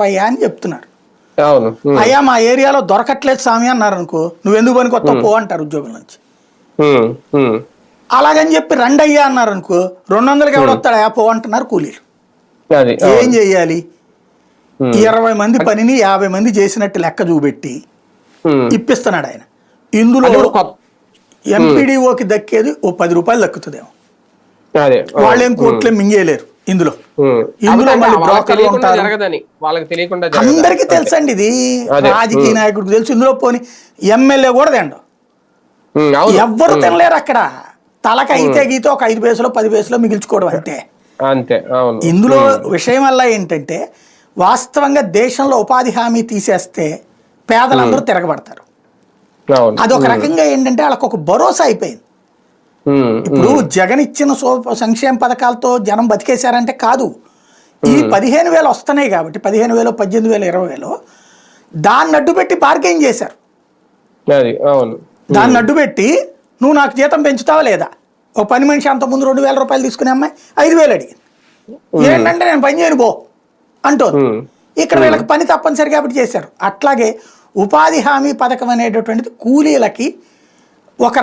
అయ్యా అని చెప్తున్నారు. అవును. అయ్యా మా ఏరియాలో దొరకట్లేదు స్వామి అన్నారు అనుకో, నువ్వు ఎందుకు పని కొత్త పో అంటారు ఉద్యోగం నుంచి. అలాగని చెప్పి రండి అయ్యా అన్నారు అనుకో, 200కి ఎవడొస్తాడు పో అంటున్నారు కూలీలు. ఏం చెయ్యాలి? 20 మంది పనిని 50 మంది చేసినట్టు లెక్క చూపెట్టి ఇప్పిస్తున్నాడు ఆయన. ఇందులో ఎంపీడీఓకి దక్కేది ఓ 10 రూపాయలు దక్కుతుందేమో. వాళ్ళేం కోట్లే మింగేయలేరు ఇందులో. ఇందులో మళ్ళీ బ్రోకర్లు ఉంటారు. అందరికీ తెలుసండి ఇది, రాజకీయ నాయకుడికి తెలుసు. ఇందులో పోని ఎమ్మెల్యే కూడా తిండు, ఎవ్వరు తినలేరు అక్కడ. తలకి అయితే గీతే ఒక 5 పైసలో 10 పైసలో మిగిల్చుకోవడం అంతే. ఇందులో విషయం వల్ల ఏంటంటే, వాస్తవంగా దేశంలో ఉపాధి హామీ తీసేస్తే పేదలందరూ తిరగబడతారు. అదొక రకంగా ఏంటంటే వాళ్ళకు ఒక భరోసా అయిపోయింది. ఇప్పుడు జగన్ ఇచ్చిన సంక్షేమ పథకాలతో జనం బతికేశారంటే కాదు, ఈ 15,000 వస్తున్నాయి కాబట్టి 15,000, 18,000, 20,000 దాన్ని అడ్డుపెట్టి బార్గెయిన్ చేశారు. దాన్ని అడ్డుపెట్టి నువ్వు నాకు జీతం పెంచుతావా లేదా, ఒక పని మనిషి అంత ముందు 2,000 రూపాయలు తీసుకునే అమ్మాయి 5,000 అడిగింది. ఏంటంటే నేను పని చేయను పో అంటోంది. ఇక్కడ వీళ్ళకి పని తప్పనిసరి కాబట్టి చేశారు. అట్లాగే ఉపాధి హామీ పథకం అనేటటువంటిది కూలీలకి ఒక